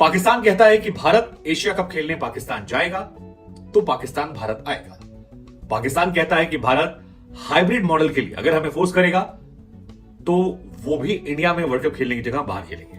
पाकिस्तान कहता है कि भारत एशिया कप खेलने पाकिस्तान जाएगा तो पाकिस्तान भारत आएगा। पाकिस्तान कहता है कि भारत हाइब्रिड मॉडल के लिए अगर हमें फोर्स करेगा तो वो भी इंडिया में वर्ल्ड कप खेलने की जगह बाहर खेलेंगे।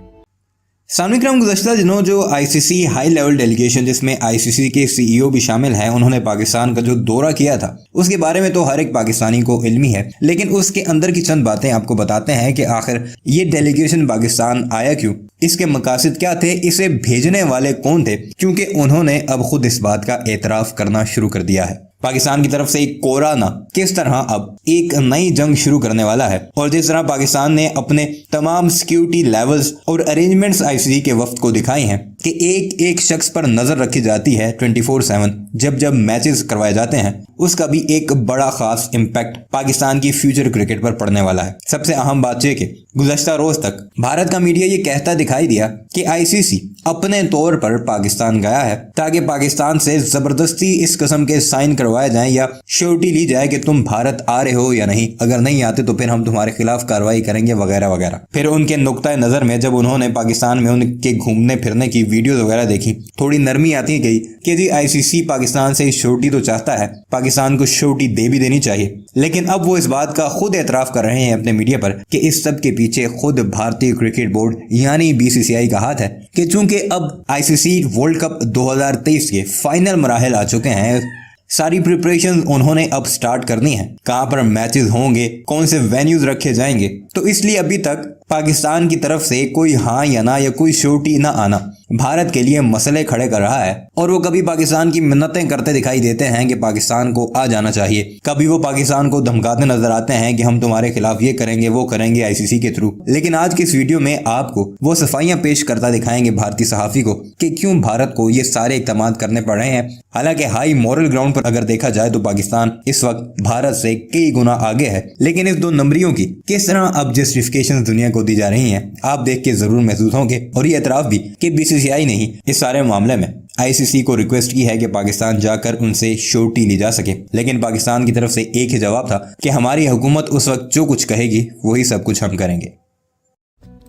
सामने गुज़श्ता दिनों जो आईसीसी हाई लेवल डेलीगेशन जिसमें आईसीसी के सीईओ भी शामिल हैं, उन्होंने पाकिस्तान का जो दौरा किया था उसके बारे में तो हर एक पाकिस्तानी को इल्मी है, लेकिन उसके अंदर की चंद बातें आपको बताते हैं कि आखिर ये डेलीगेशन पाकिस्तान आया क्यों, इसके मकासद क्या थे, इसे भेजने वाले कौन थे, क्योंकि उन्होंने अब खुद इस बात का एतराफ़ करना शुरू कर दिया है। पाकिस्तान की तरफ से एक कोराना किस तरह अब एक नई जंग शुरू करने वाला है और जिस तरह पाकिस्तान ने अपने तमाम सिक्योरिटी लेवल्स और अरेंजमेंट्स आईसीसी के वफ्द को दिखाए हैं कि एक एक शख्स पर नजर रखी जाती है 24/7 जब जब मैचेस करवाए जाते हैं, उसका भी एक बड़ा खास इम्पैक्ट पाकिस्तान की फ्यूचर क्रिकेट पर पड़ने वाला है। सबसे अहम बात यह कि गुज़श्ता रोज तक भारत का मीडिया ये कहता दिखाई दिया कि आईसीसी अपने तौर पर पाकिस्तान गया है ताकि पाकिस्तान से जबरदस्ती इस किस्म के साइन करवाए जाएं या श्योरिटी ली जाए कि तुम भारत आ रहे हो या नहीं, अगर नहीं आते तो फिर हम तुम्हारे खिलाफ कार्रवाई करेंगे वगैरह वगैरह। फिर उनके नुक्ता नजर में जब उन्होंने पाकिस्तान में उनके घूमने फिरने की वीडियोस वगैरह देखी, थोड़ी नरमी आती गई कि जी आईसीसी पाकिस्तान से श्योरिटी तो चाहता है, पाकिस्तान को श्योरिटी दे भी देनी चाहिए, लेकिन अब वो इस बात का खुद एतराफ कर रहे हैं अपने मीडिया पर कि इस सब के पीछे खुद भारतीय क्रिकेट बोर्ड यानी बीसीसीआई का हाथ है कि चूंकि अब आईसीसी वर्ल्ड कप 2023 के फाइनल मराहल आ चुके हैं, सारी प्रिपरेशन उन्होंने अब स्टार्ट करनी है, कहां पर मैचेस होंगे, कौन से वेन्यूज रखे जाएंगे, तो इसलिए अभी तक पाकिस्तान की तरफ से कोई हाँ या ना या कोई श्योरिटी ना आना भारत के लिए मसले खड़े कर रहा है। और वो कभी पाकिस्तान की मिन्नतें करते दिखाई देते हैं कि पाकिस्तान को आ जाना चाहिए, कभी वो पाकिस्तान को धमकाते नजर आते हैं कि हम तुम्हारे खिलाफ ये करेंगे वो करेंगे आईसीसी के थ्रू। लेकिन आज की इस वीडियो में आपको वो सफाइयां पेश करता दिखाएंगे भारतीय सहाफी को कि क्यों भारत को ये सारे इकदाम करने पड़ रहे हैं। हालांकि हाई मॉरल ग्राउंड पर अगर देखा जाए तो पाकिस्तान इस वक्त भारत से कई गुना आगे है, लेकिन इस दो नंबरियों की किस तरह अब जस्टिफिकेशन दुनिया को दी जा रही हैं, आप देख के जरूर महसूस होंगे। और ये एतराफ भी कि बीसीसीआई ने ही इस सारे मामले में आईसीसी को रिक्वेस्ट की है कि पाकिस्तान जाकर उनसे श्योरिटी ली जा सके, लेकिन पाकिस्तान की तरफ से एक ही जवाब था कि हमारी हुकूमत उस वक्त जो कुछ कहेगी वही सब कुछ हम करेंगे।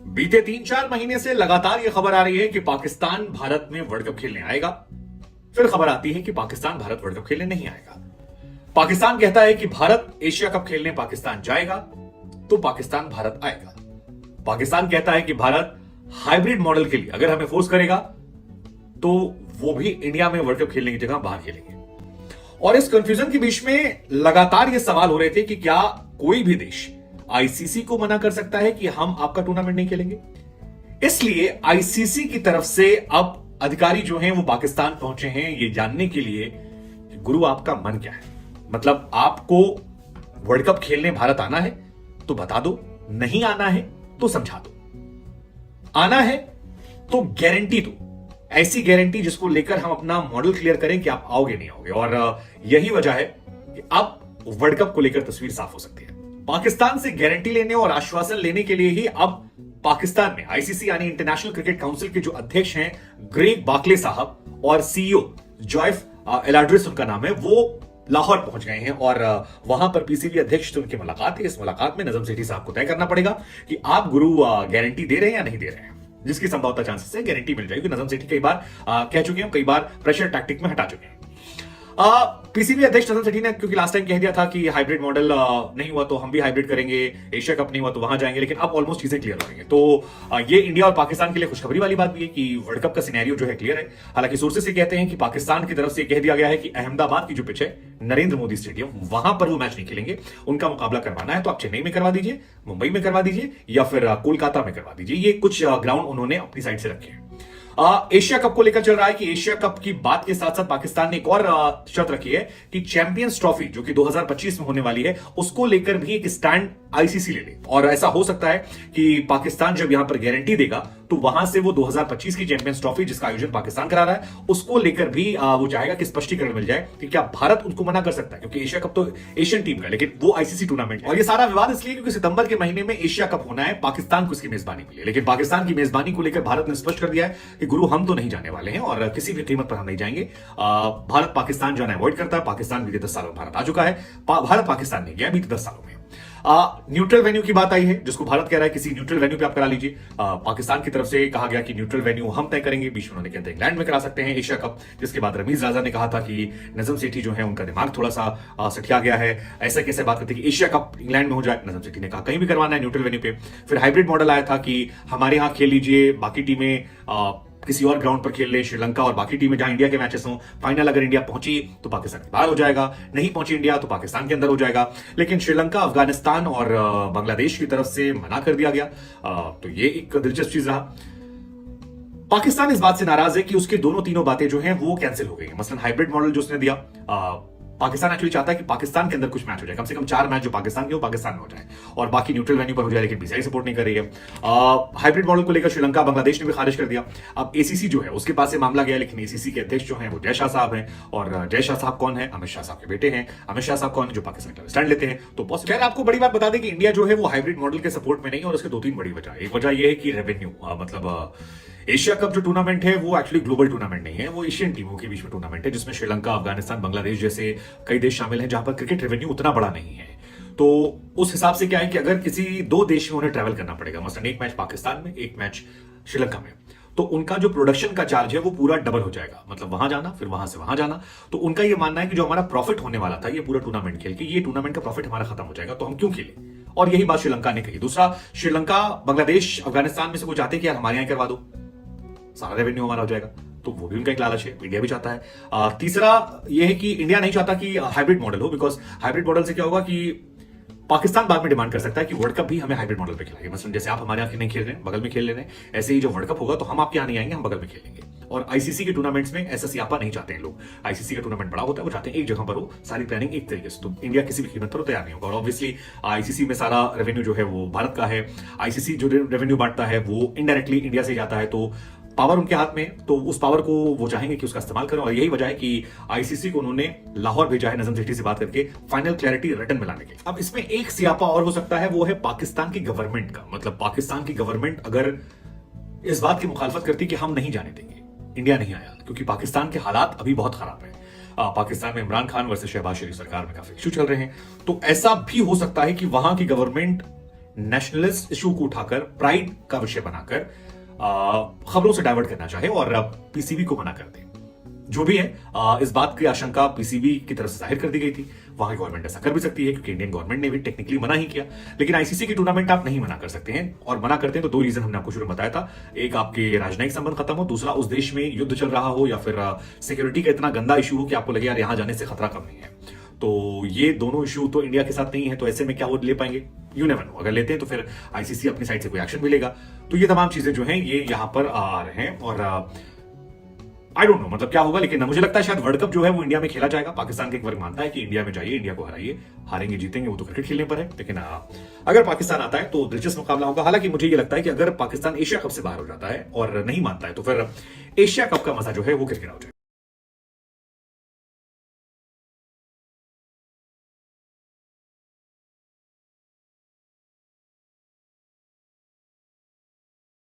बीते 3-4 महीने से लगातार ये खबर आ रही है कि पाकिस्तान भारत में वर्ल्ड कप खेलने आएगा, फिर खबर आती है कि पाकिस्तान भारत वर्ल्ड कप खेलने नहीं आएगा। पाकिस्तान कहता है कि भारत एशिया कप खेलने पाकिस्तान जाएगा तो पाकिस्तान भारत आएगा। पाकिस्तान कहता है कि भारत हाइब्रिड मॉडल के लिए अगर हमें फोर्स करेगा तो वो भी इंडिया में वर्ल्ड कप खेलने की जगह बाहर खेलेंगे। और इस कंफ्यूजन के बीच में लगातार ये सवाल हो रहे थे कि क्या कोई भी देश आईसीसी को मना कर सकता है कि हम आपका टूर्नामेंट नहीं खेलेंगे। इसलिए आईसीसी की तरफ से अब अधिकारी जो हैं वो पाकिस्तान पहुंचे हैं ये जानने के लिए कि गुरु आपका मन क्या है, मतलब आपको वर्ल्ड कप खेलने भारत आना है तो बता दो, नहीं आना है तो समझा दो, आना है तो गारंटी दो, ऐसी गारंटी जिसको लेकर हम अपना मॉडल क्लियर करें कि आप आओगे नहीं आओगे। और यही वजह है कि अब वर्ल्ड कप को लेकर तस्वीर साफ हो सकती है। पाकिस्तान से गारंटी लेने और आश्वासन लेने के लिए ही अब पाकिस्तान में आईसीसी यानी इंटरनेशनल क्रिकेट काउंसिल के जो अध्यक्ष हैं ग्रेग बार्कले साहब और सीईओ जॉयफ एलाड्रिस उनका नाम है, वो लाहौर पहुंच गए हैं और वहां पर पीसीबी अध्यक्ष से उनकी मुलाकात है। इस मुलाकात में नजम सेठी साहब को तय करना पड़ेगा कि आप गुरु गारंटी दे रहे हैं या नहीं दे रहे हैं, जिसकी संभवता चांसेस है गारंटी मिल जाएगी। नजम सेठी कई बार कह चुके हैं, कई बार प्रेशर टैक्टिक में हटा चुके हैं। पीसीबी अध्यक्ष नजम सेठी ने क्योंकि लास्ट टाइम कह दिया था कि हाइब्रिड मॉडल नहीं हुआ तो हम भी हाइब्रिड करेंगे, एशिया कप नहीं हुआ तो वहां जाएंगे, लेकिन अब ऑलमोस्ट चीजें क्लियर हो रही हैं। तो ये इंडिया और पाकिस्तान के लिए खुशखबरी वाली बात भी है कि वर्ल्ड कप का सिनेरियो जो है क्लियर है। हालांकि सोर्सेस से कहते हैं कि पाकिस्तान की तरफ से कह दिया गया है कि अहमदाबाद की जो पिच है नरेंद्र मोदी स्टेडियम, वहां पर वो मैच नहीं खेलेंगे। उनका मुकाबला करवाना है तो आप चेन्नई में करवा दीजिए, मुंबई में करवा दीजिए या फिर कोलकाता में करवा दीजिए। ये कुछ ग्राउंड उन्होंने अपनी साइड से रखे हैं। एशिया कप को लेकर चल रहा है कि एशिया कप की बात के साथ साथ पाकिस्तान ने एक और शर्त रखी है कि चैंपियंस ट्रॉफी जो कि 2025 में होने वाली है उसको लेकर भी एक स्टैंड आईसीसी ले ले। और ऐसा हो सकता है कि पाकिस्तान जब यहां पर गारंटी देगा तो वहां से वो 2025 की चैंपियंस ट्रॉफी जिसका आयोजन पाकिस्तान करा रहा है उसको लेकर भी वो चाहेगा कि स्पष्टीकरण मिल जाए कि क्या भारत उनको मना कर सकता है, क्योंकि एशिया कप तो एशियन टीम का है लेकिन वो आईसीसी टूर्नामेंट है। और ये सारा विवाद इसलिए क्योंकि सितंबर के महीने में एशिया कप होना है पाकिस्तान को इसकी मेजबानी के लिए, लेकिन पाकिस्तान की मेजबानी को लेकर भारत ने स्पष्ट कर दिया है कि गुरु हम तो नहीं जाने वाले हैं और किसी भी कीमत पर हम नहीं जाएंगे। भारत पाकिस्तान जाना अवॉइड करता है, पाकिस्तान बीते 10 सालों में भारत आ चुका है, भारत पाकिस्तान नहीं गया बीते 10 सालों में। न्यूट्रल वेन्यू की बात आई है, जिसको भारत कह रहा है किसी न्यूट्रल वेन्यू पे आप करा लीजिए। पाकिस्तान की तरफ से कहा गया कि न्यूट्रल वेन्यू हम तय करेंगे। बीच में उन्होंने कहते इंग्लैंड में करा सकते हैं एशिया कप, जिसके बाद रमीज राजा ने कहा था कि नजम सेठी जो है उनका दिमाग थोड़ा सा सठिया गया है, ऐसे कैसे बात करते कि एशिया कप इंग्लैंड में हो जाए। नजम सेठी ने कहा कहीं भी करवाना है न्यूट्रल वेन्यू पे। फिर हाइब्रिड मॉडल आया था कि हमारे यहां खेल लीजिए, बाकी टीमें किसी और ग्राउंड पर खेल ले, श्रीलंका और बाकी टीमें जहां इंडिया के मैचेस हों। फाइनल अगर इंडिया पहुंची तो पाकिस्तान के बाहर हो जाएगा, नहीं पहुंची इंडिया तो पाकिस्तान के अंदर हो जाएगा। लेकिन श्रीलंका, अफगानिस्तान और बांग्लादेश की तरफ से मना कर दिया गया। तो ये एक दिलचस्प चीज रहा। पाकिस्तान इस बात से नाराज है कि उसके दोनों तीनों बातें जो हैं वो कैंसिल हो गई हैं। मसलन हाइब्रिड मॉडल जो उसने दिया, पाकिस्तान एक्चुअली चाहता है कि पाकिस्तान के अंदर कुछ मैच हो जाए, कम से कम 4 मैच जो पाकिस्तान के वो पाकिस्तान में हो जाए और बाकी न्यूट्रल वेन्यू पर हो जाए, लेकिन बीसीसीआई सपोर्ट नहीं कर रही है। हाइब्रिड मॉडल को लेकर श्रीलंका, बांग्लादेश ने भी खारिज कर दिया। अब एसीसी जो है उसके पास से मामला गया, लेकिन एसीसी के अध्यक्ष जो हैं वो जय शाह साहब हैं। और जय शाह साहब कौन है? अमित शाह साहब के बेटे हैं। अमित शाह साहब कौन है? जो पाकिस्तान के स्टैंड लेते हैं। तो खैर आपको बड़ी बात बता दें कि इंडिया जो है वो हाइब्रिड मॉडल के सपोर्ट में नहीं, और उसके 2-3 बड़ी वजह। एक वजह यह है कि रेवेन्यू, मतलब एशिया कप जो टूर्नामेंट है वो एक्चुअली ग्लोबल टूर्नामेंट नहीं है, वो एशियन टीमों के बीच में टूर्नामेंट है, जिसमें श्रीलंका, अफगानिस्तान, बांग्लादेश जैसे कई देश शामिल हैं, जहां पर क्रिकेट रेवेन्यू उतना बड़ा नहीं है। तो उस हिसाब से क्या है कि अगर किसी 2 देश में उन्हें ट्रैवल करना पड़ेगा, मतलब एक मैच पाकिस्तान में, एक मैच श्रीलंका में, तो उनका जो प्रोडक्शन का चार्ज है वो पूरा डबल हो जाएगा। मतलब वहां जाना, फिर वहां से वहां जाना। तो उनका ये मानना है कि जो हमारा प्रॉफिट होने वाला था ये पूरा टूर्नामेंट खेल के, ये टूर्नामेंट का प्रॉफिट हमारा खत्म हो जाएगा, तो हम क्यों खेलें? और यही बात श्रीलंका ने कही। दूसरा, श्रीलंका, बांग्लादेश, अफगानिस्तान में से वो चाहते हैं कि यार हमारे यहां करवा दो, सारा रेवेन्यू हमारा हो जाएगा। तो वो भी उनका एक लालच है, इंडिया भी चाहता है। तीसरा यह है कि इंडिया नहीं चाहता कि हाइब्रिड मॉडल हो, बिकॉज हाइब्रिड मॉडल से क्या होगा कि पाकिस्तान बाद में डिमांड कर सकता है कि वर्ल्ड कप भी हमें हाइब्रिड मॉडल पे खिलाइए। मतलब जैसे आप हमारे यहाँ नहीं खेल रहे हैं, बगल में खेल ले रहे हैं, ऐसे ही जब वर्ल्ड कप होगा तो हम आपके यहाँ नहीं आएंगे, हम बगल में खेलेंगे। और आईसीसी के टूर्नामेंट्स में ऐसा सियापा नहीं चाहते हैं लोग। आईसीसी का टूर्नामेंट बड़ा होता है, वो चाहते हैं एक जगह पर हो, सारी प्लानिंग एक तरीके से। तो इंडिया किसी भी कीमत पर तैयार नहीं होगा। और ऑब्वियसली आईसीसी में सारा रेवेन्यू जो है वो भारत का है। आईसीसी जो रेवेन्यू बांटता है वो इनडायरेक्टली इंडिया से जाता है, तो पावर उनके हाथ में, तो उस पावर को वो चाहेंगे कि उसका इस्तेमाल करें। और यही वजह है कि आईसीसी को उन्होंने लाहौर भेजा है नजम सेठी से बात करके फाइनल क्लैरिटी रिटर्न में लाने के लिए। अब इसमें एक सियापा और हो सकता है, वो है पाकिस्तान की गवर्नमेंट का। मतलब पाकिस्तान की गवर्नमेंट अगर इस बात की मुखालफत करती कि हम नहीं जाने देंगे, इंडिया नहीं आया, क्योंकि पाकिस्तान के हालात अभी बहुत खराब है। पाकिस्तान में इमरान खान वर्सेस शहबाज शरीफ सरकार में काफी इशू चल रहे हैं। तो ऐसा भी हो सकता है कि वहां की गवर्नमेंट नेशनलिस्ट इशू को उठाकर, प्राइड का विषय बनाकर खबरों से डाइवर्ट करना चाहे और पीसीबी को मना कर दे। जो भी है, इस बात की आशंका पीसीबी की तरफ से जाहिर कर दी गई थी। वहां की गवर्नमेंट ऐसा कर भी सकती है, क्योंकि इंडियन गवर्नमेंट ने भी टेक्निकली मना ही किया। लेकिन आईसीसी की टूर्नामेंट आप नहीं मना कर सकते हैं, और मना करते हैं तो 2 रीजन हमने आपको शुरू में बताया था। एक, आपके राजनयिक संबंध खत्म हो, दूसरा उस देश में युद्ध चल रहा हो, या फिर सिक्योरिटी का इतना गंदा इशू हो कि आपको लगे यार यहां जाने से खतरा कम नहीं है। तो ये दोनों इशू तो इंडिया के साथ नहीं है, तो ऐसे में क्या वो ले पाएंगे? You never know. अगर लेते हैं तो फिर आईसीसी अपनी साइड से कोई एक्शन भी लेगा। तो ये तमाम चीजें जो हैं ये यहां पर आ रहे हैं, और आई डोंट नो मतलब क्या होगा। लेकिन मुझे लगता है शायद वर्ल्ड कप जो है वो इंडिया में खेला जाएगा। पाकिस्तान के एक वर्ग मानता है कि इंडिया में जाइए, इंडिया को हराइए, हारेंगे जीतेंगे वो तो क्रिकेट खेलने पर है। लेकिन अगर पाकिस्तान आता है तो दिलचस्प मुकाबला होगा। हालांकि मुझे ये लगता है कि अगर पाकिस्तान एशिया कप से बाहर हो जाता है और नहीं मानता है, तो फिर एशिया कप का मजा जो है वो किरकिरा हो जाएगा।